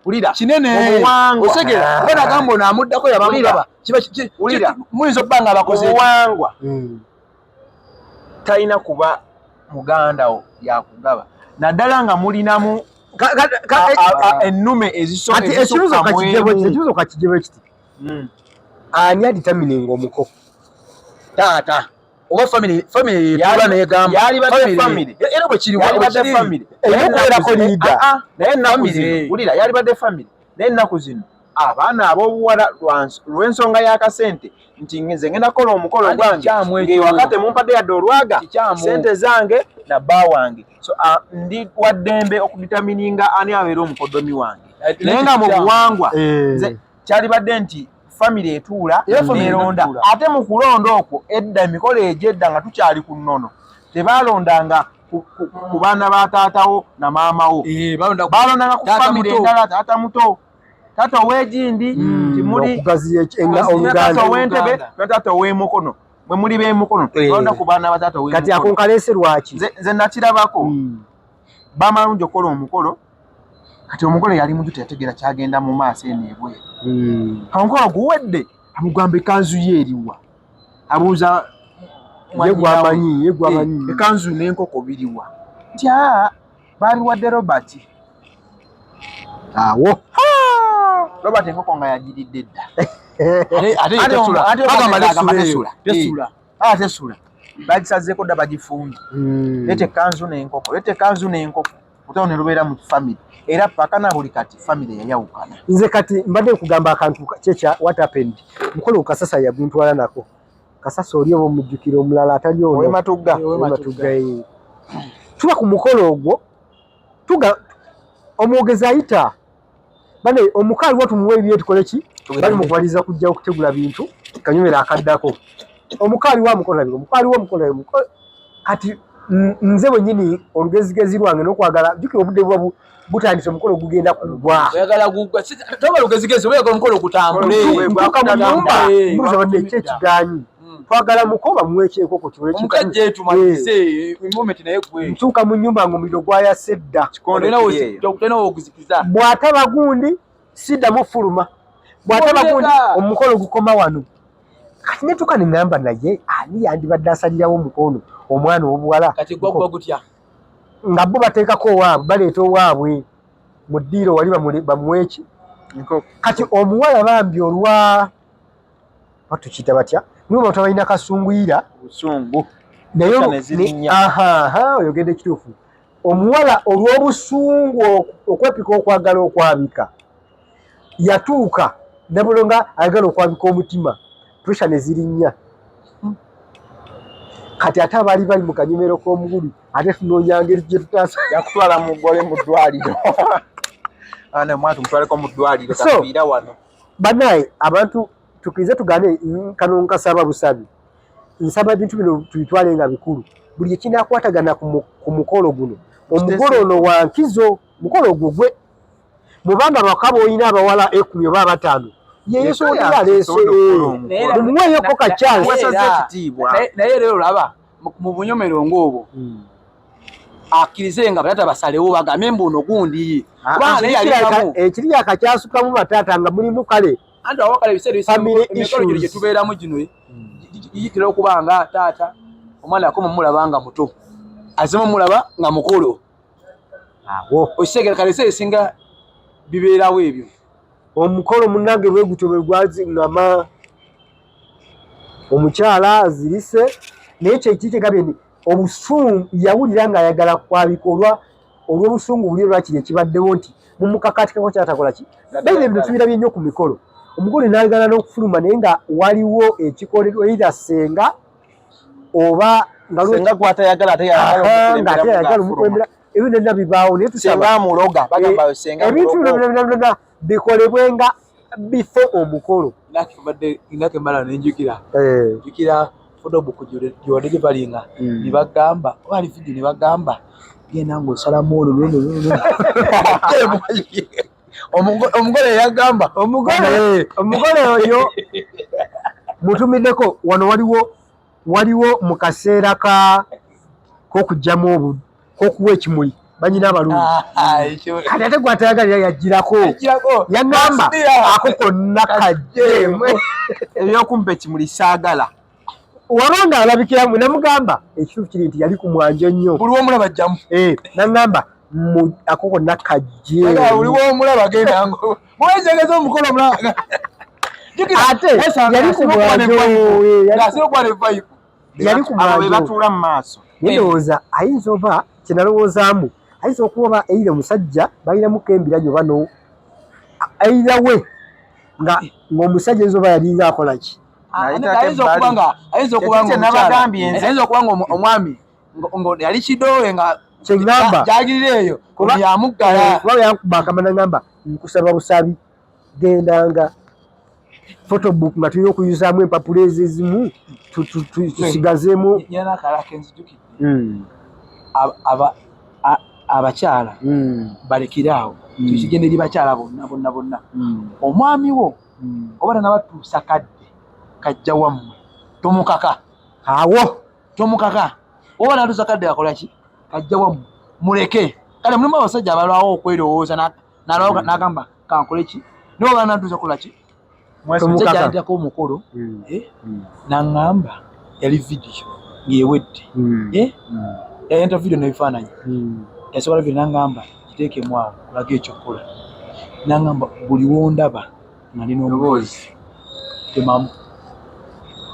ulira kinene osegera bana gambo na amuddako yabamulaba kiba ulira muyinza obbanga abakoze buwangwa talina kuba muganda wo yakugaba naddala nga mulinamu ennume ekibuzo kakijebwe kiti ani aditamininga omuko taata oba family yatula negamba era bwe kiri eyokuwerako liida naye ennaku zino ulira yali badde family naye ennaku zino abaana ab'obuwala lw'ensonga y'akasente nti nze ngenda kukola omukolo gwange ng'ewaka temumpadde yadde olwaga sente zange na bba wange so ndi waddembe okuditamininga ani abeera omukodomi wange naye nga mu buwangwa nze kyali badde nti family etuula neronda ate mu kulonda okwo edda emikolo egyedda nga tukyali ku nnono tebalondanga ku baana ba taatawo na maamawo balondanga ku family endala taata muto taata ow'egindi timuli taata ow'entebe ne taata ow'emukono mwe muli b'emukono balonda ku baana ba taata ow'emukono kati ako nkaleese lwaki nze nakirabako bamalungi okukola omukolo kati omugole yali muntu teyategeera kyagenda mu maaso eno ebweru omukolo guwedde amugamba ekanzu ye eriwa abuuza yegwamanyi ekanzu n'enkoko biriwa nti babiwadde Robert awo Robert enkoko nga yagiridde dda tesula bagisazeeko dda bagifunge leta ekanzu n'enkoko utawo ne lubeera mu family era paka na buli kati family yayawukana. Nze kati mbadde kugamba akantu kyekya what happened mukolo kasasa yaguntwala nako kasasa oli obo mujjukira omulala atali ono Wematugga tuba ku mukolo ogwo tuga omwogezi ayita bane omukali watu muwe ebyo tukole ki bali mukubaliza kujja okutegula bintu kanyumira akaddako omukali wa mukola kati nze bwenyini olugezigezi lwange n'okwagala jukira obudde bwa butandise omukolo gugenda kugwa oyagala gugwa toba lugezigezi oyagala omukolo gutambule mbuza badde ekiganyi twagala mukoba muwekyeko ko kiwe omukajja tumalize moment naye kwe ntuuka mu nyumba ng'omuliro gwayase dda tena oguzikiza bw'ataba gundi siddamu fuluma bw'ataba gundi omukolo gukoma wano kati netuuka ne ŋŋamba naye ani yandibadde asalirawo omukono omwana ow'obuwala kati gwaggwa gutya nga bo bateekako owaabwe baleeta owaabwe mu ddiiro wali bamuweeki kati omuwala bambi olwa batukiyita batya niwe bantu abalina kasunguyira busungu naye oyogedde ekituufu omuwala olw'obusungu okwepika okwagala okwabika yatuuka nabulo nga ayagala okwabika omutima pressure ne zirinnya kati ate abaali bali mu kanyomero k'omugulu ate tunoonya ngeri gye tutaasa yakutwala mugole mu ddwaliro ana mwatu mutwaleko mu ddwaliro tafiira wano banaye abantu tukirize tugane kano nkasaba busabi nsaba ebintu bino tubitwale nga bikulu buli ekinakwatagana ku mukolo guno omugolo ono wa nkizo mukolo ogwo gwe mubanga bakaba oyina abawala 10 oba 5 yesu yaleese mumuweeyoko kacyansi naye leero laba mu bunyomero ng'obwo akkirize nga batata basalewo bagambe mbuno gundi ekiri akakyasukamu batata nga mulimu kale anti awakala ebiseera emikolo gye tubeeramu gino giyitira okuba nga taata omwana akoma mulaba nga muto azima mulaba nga mukolo okitegera kale ebiseera esinga bibeerawo ebyo omukolo munange bwe gutyo bwe gwazingama omukyala azirise naye kyekiki kyegambye nti obusungu yawulira nga ayagala kwabika olw'obusungu buli lwakiri ekibaddewo nti mumukakatikako kyatakola ki bene ebintu tubirabye nnyo ku mikolo omugole n'ayagala n'okufuluma naye nga waliwo ekikolerwa either senga oba nga gwatayagala ateyagala omukulembera ebyo nonna bibaawo naye ebintu byonna bikolebwe nga bifo omukolo ngakembala nenjukira jukira fotobook gyode gyebalinga nebagamba wali video nebagamba genda ng'osalamu ono omugole yagamba omugole oyo mutumiddeko wano waliwo mu kaseera k'okugyamu k'okuwa ekimuli banyina abalungi kati ate gwatayagalira yagirako yagamba ako konna kajjeemwe ebyokumpa ekimuli saagala wabanga alabikiramu namugamba ekituufu kiri nti yali ku mwanjo nnyo buli womulaba ajjamu nagamba ako konna kajjeemwe buli womulaba agenda ngo mwejegeza omukolo omulanga ate yali ku mwanjo yali ku mwanjo batuula mu maaso ndowooza ayinza oba kyenalowoozaamu ayinza okuba eire omusajja balinamuko embiranye oba no aira we ng'omusajja ayinza oba yalinga akola ki ayinza okuba nga omwami yali kidowe nga kyeŋŋamba gyagirira eyo yamuggala kuba yankuba akama nagamba nkusaba busabi gendanga photobook nga tulina okuyuzaamu empapula ezimu tusigazeemu nyana akala kenzijukidde abakyala balekiraawo tukigende eri bakyala bonna omwami wo oba tanabatuusa kadde kajja wammwe tomukaka awo tomukaka oba natuusa kadde akolaki kajja wammwe muleke kale mulimu abasajja abalwawo okwerowooza n'agamba kankole ki naye oba natuusa kolaki musajja yandako omukolo n'aŋŋamba yali vidiyo ng'ewedde yayenta vidiyo n'ebifaananyi yasobola vidiyo n'aŋŋamba giteekemu awo olaga ekyokukola n'aŋŋamba buli wondaba nga nina omuboozi temamu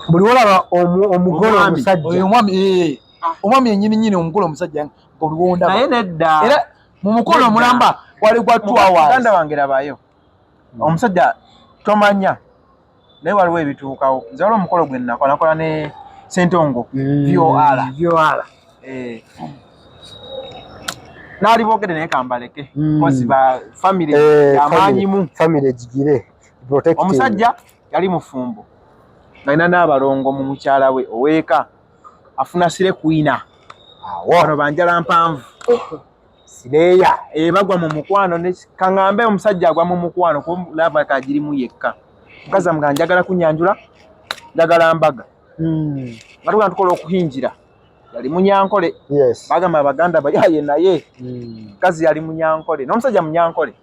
buli wolaba omugole omusajja omwami yennyini omugole omusajja buli wondaba naye nedda era mu mukolo omulamba wali gwa 2 hours muganda wange labayo omusajja tomanya naye waliwo ebituukawo nze waliwo omukolo gwe nakola ne Sentongo VOR naali boogedde naye kambaleke kozi ba family yamaanyimu family ejigire omusajja yali mufumbo ng'alina n'abalongo mu mukyala we oweeka afuna sire kwina wano banjala mpanvu sireya bagwa mu mukwano ne kaŋŋambe omusajja agwa mu mukwano kulaba kagirimu yekka mukazi amuga njagala kunyanjula njagala mbaga nga tukola okuhinjira yali munyankole bagamba abaganda bayaye naye mukazi yali munyankole n'omusajja munyankole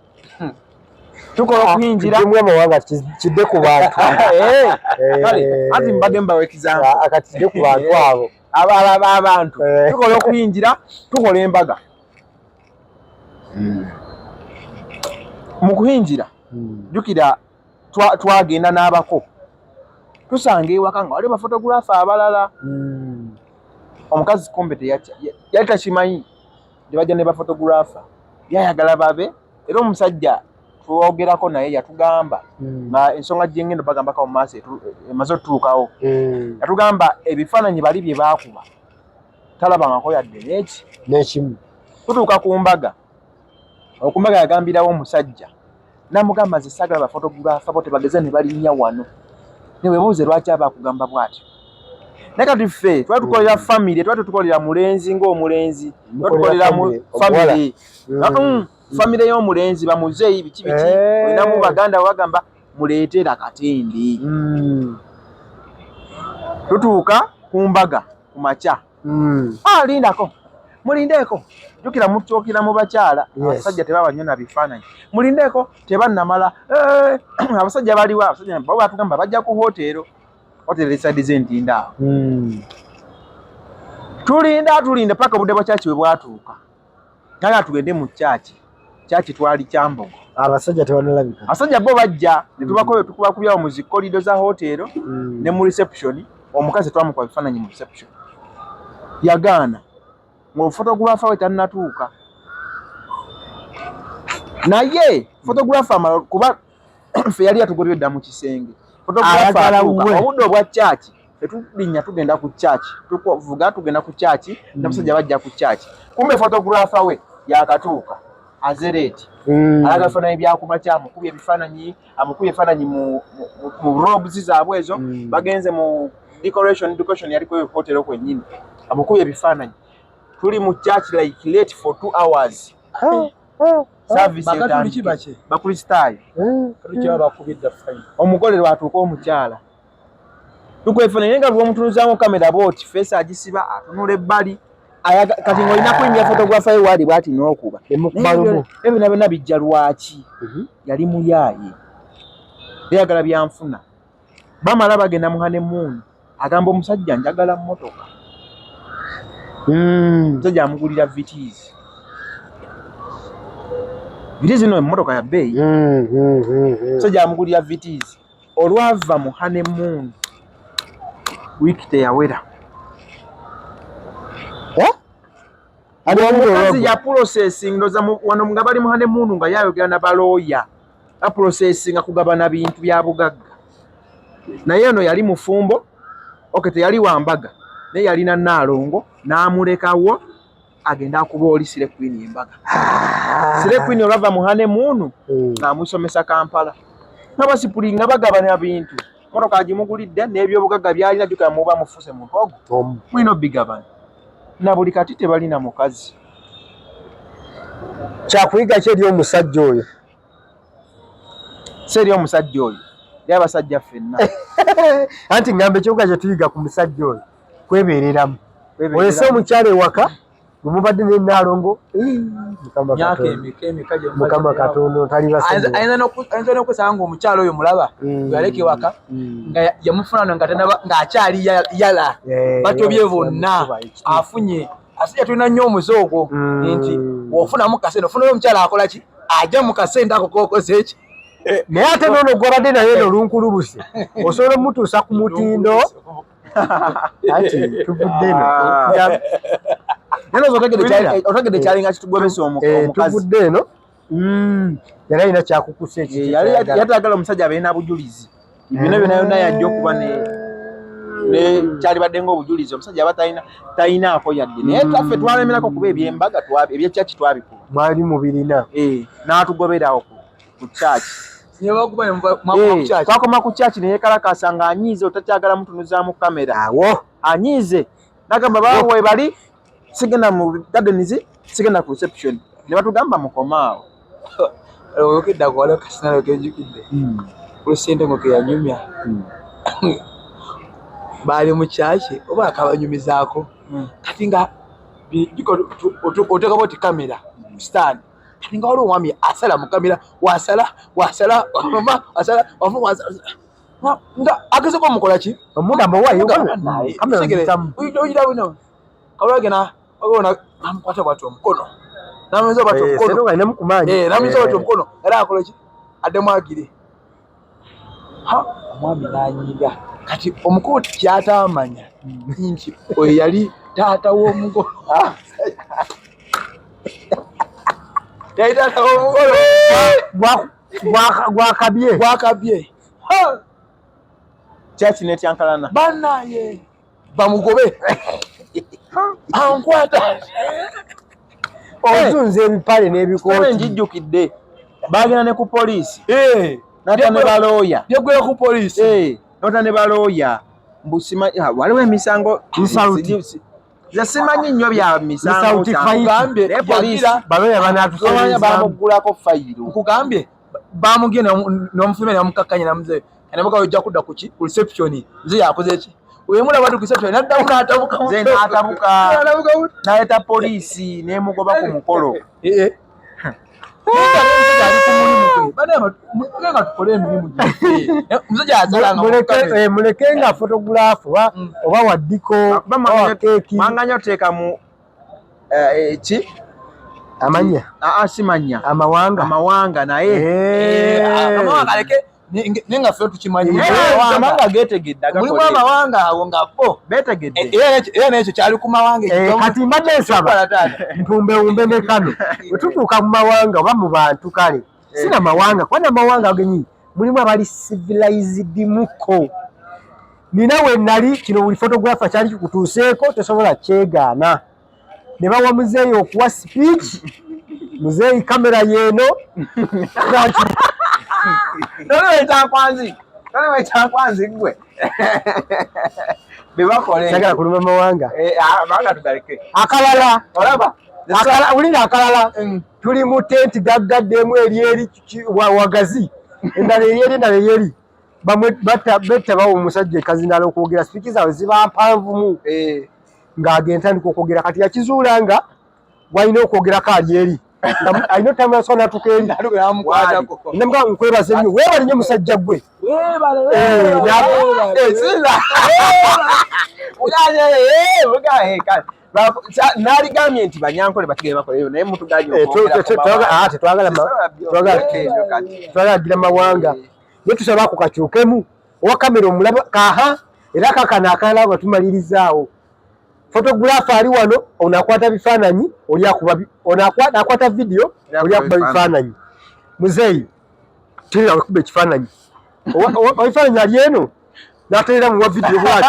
tukola okuhinjira kimwe amawanga kidde ku bantu kale ati mbadde mbaweekizambo akatidde ku bantu abo abantu tukola okuhinjira tukola embaga mu kuhinjira jukira twagenda n'abako tusanga ewaka nga wali bafotogulaafa abalala omukazi kumbe yali takimanyi tebajja ne bafotogulaafa yayagala babe era omusajja twogerako naye yatugamba nga ensonga gyengendo bagambako mu maaso emaze otutuukawo yatugamba ebifaananyi bali bye baakuba talabangako yadde n'ekimu tutuuka ku mbaga okumbaga yagambirawo omusajja namugamba nze saagala bafotogulaafa bo tebageze ne balinnya wano newebuuze lwaki abaakugamba bw'atyo naye kati ffe twali tukolera famire twali tetukolera mulenzi ng'omulenzi twatukolera famire famire y'omulenzi bamuzeeyi biki olinamu baganda bagamba muleetera katende tutuuka ku mbaga ku makya lindako mulindeeko jukira mutuukira mu bakyala abasajja tebabanyona bifaananyi mulindeeko tebannamala abasajja baliwo abasajja bo batugamba bajja ku hotero esaidi z'entindaawo tulinda paka obudde bwa kyaki bwe bwatuuka naye tugende mu kyaki twali Kyambogo abasajja tebanalabika abasajja bo bajja ne tukubakubyawo mu zikolido za hotero ne mu reception omukazi twamukuba bifaananyi mu reception yagaana ng'ofotogulaafa we tannatuuka naye fotogulaafa amala kuba ffe yali yatugobye dda mu kisenge obudde obwa kyaki tetulinnya tugenda ku kyaki tuvuga tugenda ku kyaki n'abasajja bajja ku kyaki kumbe fotogulaafa we yakatuuka azereeti alaga ebifaananyi byakumakya amukubye ebifaananyi mu robes zaabwe ezo bagenze mu decoration yaliko hotero kwennyini amukubye ebifaananyi tuli mu church like late for 2 hours service bakristaayo omugole lwatuuka omukyala tukwefaananyi nga bw'omutunuzaamu kamera booti feesi agisiba atunula ebbali kati ng'olina kulinnya fotografa ye waali bw'ati n'okuba ebyo byonna bijja lwaki yali muyaaye yayagala byanfuna bamala bagenda mu honeymoon agamba omusajja njagala mmotoka omusajja amugulira vitiizi no emmotoka ya bbeeyi omusajja amugulira vitiizi olwava mu honeymoon wiiki teyawera omukazi ya processing ndoza wano nga bali mu honeymoon nga yayogera na balooya processing kugabana bintu bya bugagga naye eno yali mufumbo teyali wambaga naye yalina Naalongo n'amulekawo agenda akuba oli Sire Queen embaga Sire Queen olwava mu honeymoon ng'amusomesa Kampala n'abasipulinga bagabana bintu motoka agimugulidde n'ebyobugagga byalina bikala muba mufuse muntu ogwo mulina bigabana na buli kati tebalina mukazi kyakuyiga kyeri omusajja oyo seri omusajja oyo y'abasajja ffenna anti ngambe ekyoga kye tuyiga ku musajja oyo kwebeereramu olese omukyala ewaka mumubadde n'enaalongo mukama katono tali ayinza n'okusanga ng'omukyala oyo mulaba yaleka ewaka nga yamufuna ng'akyali yala batobye bonna afunye asajja tulina nnyo omuze ogwo nti ofunamu kasente ofunayo omukyala akola ki ajja mu kasente ako kokoze eki naye ate noono gwabadde naye nolunkulubusi osobola omutuusa ku mutindo anti tuvuddeno otegedde kyalinga kitugobesa omukazi tuvudde eno yali alina kyakukusa yatagala omusajja abeere nabujulizi bino byona yonna yajja okuba kyalibadde ngaobujulizi omusajja aba talinaako yadde naye taffe twalemerako kuba ebyembaga ebyekyaki twabikuba mwali mubirina n'atugoberawo ku kyaki twakoma ku kyaki neyekalakasa nga anyiize otakyagala mutunuza mu kamera awo anyiize nagamba bawe bali sigenda mu gardens sigenda ku reception ne batugamba mukomaawo okidda kwala kasinalo kenjukidde kusente ngo keyanyumya bali mu kyaki oba akabanyumizaako kati nga otekako ti kamera stand kati nga waliwo omwami asala mu kamera wasala nga agezeko omukola ki omugamba wayo oyira buno kalwagena ogona namukwata bwati omukono namuza bwati omukono era akola ki addemu agire omwami nanyiga kati omukulu kyatamanya nti oyo yali taata w'omugolo yali taata w'omugolo gwakabye kyaki netyankalana bannaye bamugobe ankwata ozunza ebipale n'ebikooti njijjukidde bagenda ne ku poliisi nata ne balooya byegwera ku poliisi nota ne balooya waliwo emisango ze simanyi nnyo bya misango bamugulako fayiro nkugambye bamugye n'omufulumya namukkakkanya namuze enamuka ojja kudda ku reception nze yakoze ki wemulaba tu ku reception naddamu n'atabuka nayeta poliisi nemugoba ku mukolo muleke nga photograph oba waddiko mwanganya oteekamu ki amanya simanya amawanga naye amawanga aleke nenga ffe tukimanyi amawanga getegedde mulimu amawanga awo nga bo betegedde era nekyo kyali ku mawanga kati mbadde nsaba ntumbewumbe ne kano bwe tutuuka mu mawanga oba mu bantu kale sina mawanga kwana amawanga agenyi mulimu abali civilized muko nina we nali kino buli photographer kyali kikutuuseeko tosobola kyegaana ne bawa muzeeyi okuwa speech muzeeyi kamera yeeno ekyankwanzi gwe sagala kuluma mawanga akalala olaba ulira akalala tuli mu tenti gaggaddemu eryeri wagazi endala eryeri endala eryeri bamwe betta bawo omusajja ekazinala okwogera sipiiki zaabwe ziba mpanvumu ng'agentandika okwogera kati yakizuula nga walina okwogerako ali eri alina otamaso natukeri namugaa nkwebaza ennyo weebale nnyo musajja gwe naligambye nti banyankole batigere bakoleyo naye tetwagala gira mawanga naye tusaba ako kakyukemu owa kamera omulaba kaha era kakano akalala batumalirizzaawo photographer ali wano onakwata bifaananyi oli akwata video oli akuba bifaananyi muzeeyi terera wekuba ekifaananyi ebifaananyi ali eno naterera muwa video bwati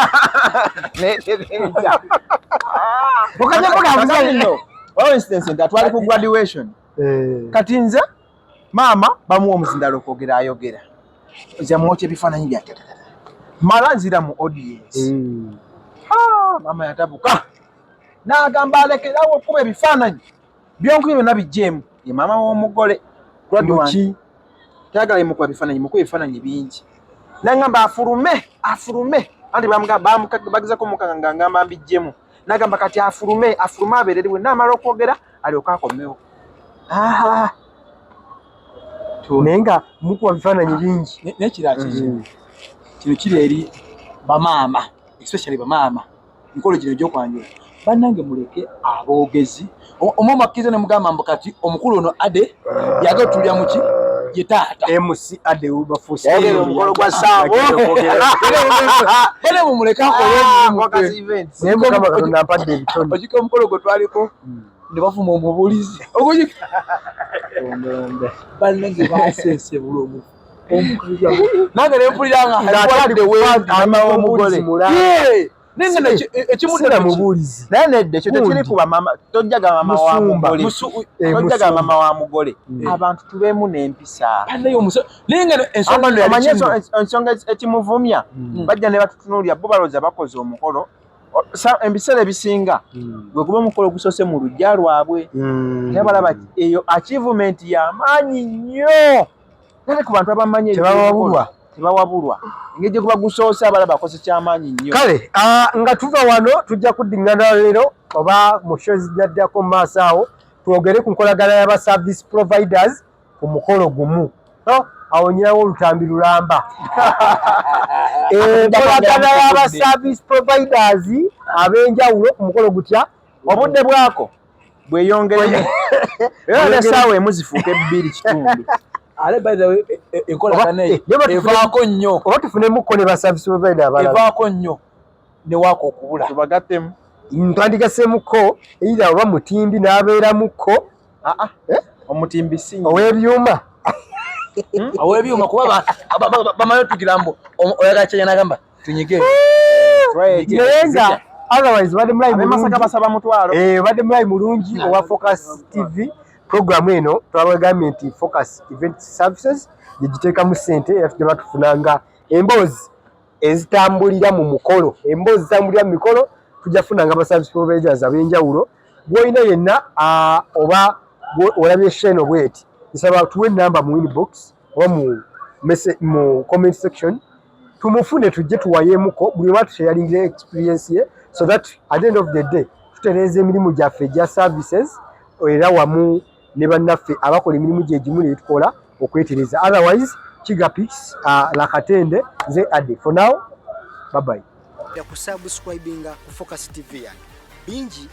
atwali ku graduation kati nze maama bamuwa omuzindalo okwogera ayogera zamwote bifananyi bya malanzira mu audience mama yatabuka n'agamba alekerawo okuba ebifaananyi byonkubi byonna bijjeemu ye maama w'omugole Luki tayagala yemukuba bifaananyi mukuba ebifaananyi bingi n'agamba afulume anti bagezako omukanga ng'agamba mbijjemu n'agamba kati afulume abeereriwe n'amala okwogera alyoka akomewo naye nga mukuba bifaananyi bingi nekira kino kiri eri bamaama especially bamaama mikolo gino egyokwanjula bannange muleke aboogezi omwama akkiriza ne mugamba mbu kati omukulu ono ade yaga tulya muki ye taata MC ade ubafusi omukolo gwa saabo bane mumuleke akole naye mukama katonda ampadde ebitone ojika omukolo gwe twaliko ne bafuma omubuulizi ogujika bannange basense bulomu nange ne mpulira nga alwadde wendi mama w'omugole ekimudde mubuulizi naye nedde ekyo tekiri kuba mama tojjaga mama wa mugole tojjaga mama wa mugole abantu tubeemu n'empisa ensonga ekimuvumya bajja ne batutunuulira bo balowooza bakoze omukolo ebiseera ebisinga gwe kuba omukolo gusoose mu luggya lwabwe naye balaba eyo achievement y'amaanyi nnyo nale ku bantu abamanyi tebawabulwa engeri gyekuba gusoose abalaba akoze kyamaanyi nnyo kale nga tuva wano tujja kuddingana leero oba mu show zijjaddako mu maaso awo twogere ku nkolagana y'aba service providers ku mukolo gumu awo nyinawo olutambi lulamba enkolagana y'aba service providers ab'enjawulo ku mukolo gutya obudde bwako bweyongeremu era n'essaawa emu zifuuka ebbiri kitundu ale by the way enkolagana evaako nnyo oba tufunemukko ne ba service provider abalala evaako nnyo ne waako okubula tubagattemu ntwandigasemukko either oba mutimbi n'abeeramukko omutimbi si ow'ebyuma ow'ebyuma kuba bamayo tugira mbu oyagala kyenya n'agamba tunyige naye nga otherwise badde mulayi Masaka basaba mutwalo badde mulayi mulungi owa Focus TV program eno twabagambye nti Focus Event Services yegiteekamu ssente era tujja batufunanga emboozi ezitambulira mu mukolo emboozi zitambulira mu mikolo tujja funanga aba service providers ab'enjawulo gw'olina yenna oba olabye sheno bweti nsaba tuwe namba mu inbox oba mu comment section tumufune tujje tuwayeemuko buli oba tusharingira experience ye so that at the end of the day tutereeza emirimu gyaffe egya services era wamu ne bannaffe abakola emirimu gyegimu ne tukola okwetereza otherwise Kigapix Lakatende nze Ade for now bye bye ya kusubscribinga ku Focus TV bingi